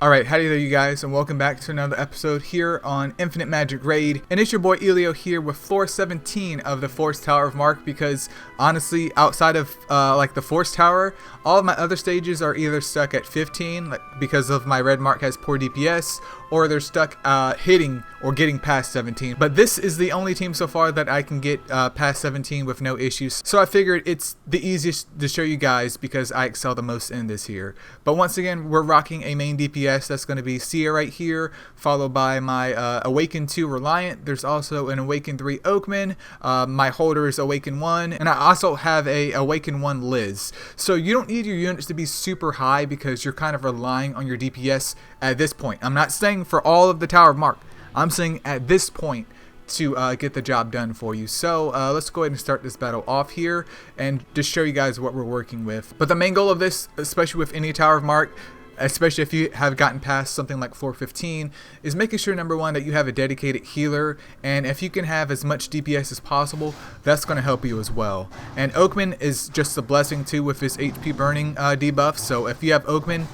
Alright, howdy there you guys, and welcome back to another episode here on Infinite Magicraid. And it's your boy Elio here with floor 17 of the Force Tower of Mark, because honestly, outside of like the Force Tower, all of my other stages are either stuck at 15 like, because of my red mark has poor DPS, or they're stuck hitting or getting past 17. But this is the only team so far that I can get past 17 with no issues. So I figured it's the easiest to show you guys because I excel the most in this here. But once again, we're rocking a main DPS. That's going to be Sia right here, followed by my Awaken 2 Reliant. There's also an Awaken 3 Oakman. My holder is Awaken 1, and I also have a Awaken 1 Liz. So you don't need your units to be super high because you're kind of relying on your DPS at this point. I'm not saying for all of the Tower of Mark. I'm saying at this point to get the job done for you. So let's go ahead and start this battle off here and just show you guys what we're working with. But the main goal of this, especially with any Tower of Mark, especially if you have gotten past something like floor 15, is making sure, number one, that you have a dedicated healer, and if you can have as much DPS as possible, that's going to help you as well. And Oakman is just a blessing too with his HP burning debuff, so if you have Oakman,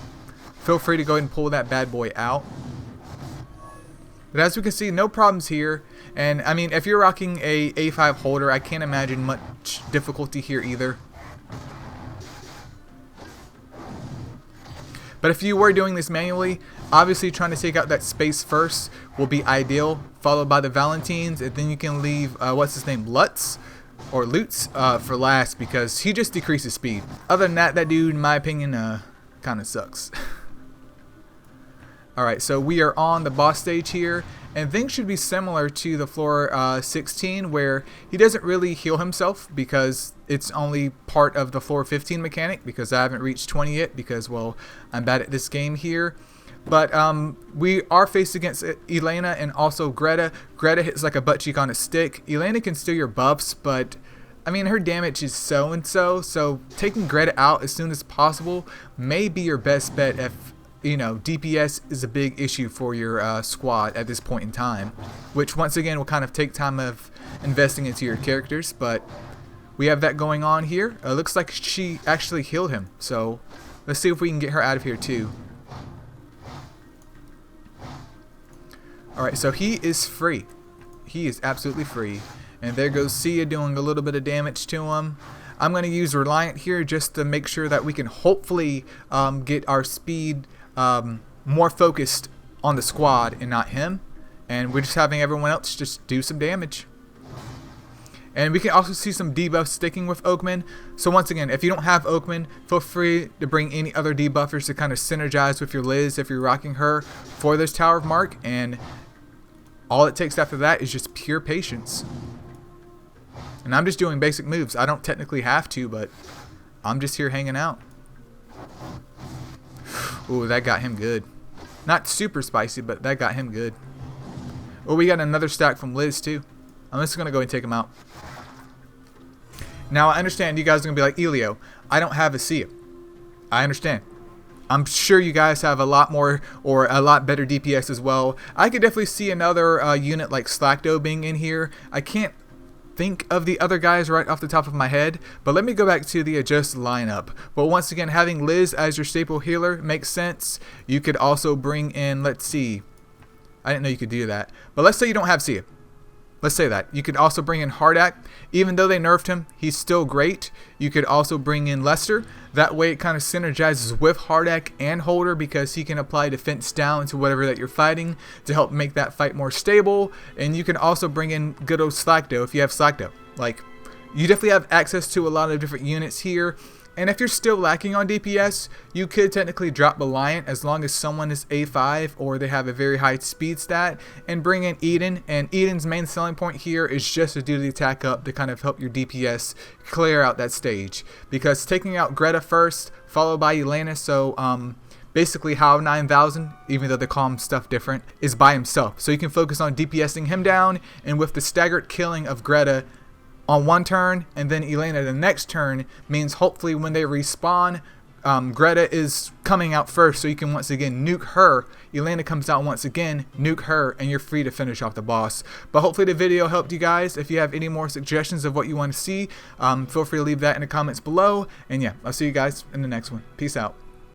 feel free to go ahead and pull that bad boy out. But as we can see, no problems here. And I mean, if you're rocking a A5 holder, I can't imagine much difficulty here either. But if you were doing this manually, obviously trying to take out that space first will be ideal, followed by the Valentines, and then you can leave, what's his name, Lutz? Or Lutz for last, because he just decreases speed. Other than that, that dude, in my opinion, kind of sucks. Alright, so we are on the boss stage here, and things should be similar to the floor 16, where he doesn't really heal himself because it's only part of the floor 15 mechanic, because I haven't reached 20 yet because, well, I'm bad at this game here. But we are faced against Elena and also Greta. Greta hits like a butt cheek on a stick. Elena can steal your buffs, but I mean, her damage is so-and-so, so taking Greta out as soon as possible may be your best bet if, you know, DPS is a big issue for your squad at this point in time, which once again will kind of take time of investing into your characters. But we have that going on here. It looks like she actually healed him, so let's see if we can get her out of here too. Alright, so he is free. He is absolutely free. And there goes Sia doing a little bit of damage to him. I'm going to use Reliant here just to make sure that we can hopefully get our speed more focused on the squad and not him, and we're just having everyone else just do some damage. And we can also see some debuffs sticking with Oakman. So once again, if you don't have Oakman, feel free to bring any other debuffers to kind of synergize with your Liz if you're rocking her for this Tower of Mark, and all it takes after that is just pure patience. And I'm just doing basic moves. I don't technically have to, but I'm just here hanging out. Ooh, that got him good. Not super spicy, but that got him good. Oh, we got another stack from Liz too. I'm just going to go and take him out. Now, I understand you guys are going to be like, Elio, I don't have a Sia. I understand. I'm sure you guys have a lot more or a lot better DPS as well. I could definitely see another unit like Slackdo being in here. I can't think of the other guys right off the top of my head, but let me go back to the adjust lineup. But once again, having Liz as your staple healer makes sense. You could also bring in, let's see, I didn't know you could do that, but let's say you don't have Sia. Let's say that. You could also bring in Hardak. Even though they nerfed him, he's still great. You could also bring in Lester. That way it kind of synergizes with Hardak and Holder, because he can apply defense down to whatever that you're fighting to help make that fight more stable. And you can also bring in good old Slackdo if you have Slackdo. Like, you definitely have access to a lot of different units here. And if you're still lacking on DPS, you could technically drop Reliant as long as someone is A5 or they have a very high speed stat, and bring in Eden. And Eden's main selling point here is just to do the attack up to kind of help your DPS clear out that stage. Because taking out Greta first, followed by Elena, so basically how 9000, even though they call him stuff different, is by himself. So you can focus on DPSing him down, and with the staggered killing of Greta on one turn and then Elena the next turn, means hopefully when they respawn, Greta is coming out first, so you can once again nuke her. Elena comes out once again, nuke her, and you're free to finish off the boss. But hopefully the video helped you guys. If you have any more suggestions of what you want to see, feel free to leave that in the comments below. And yeah, I'll see you guys in the next one. Peace out.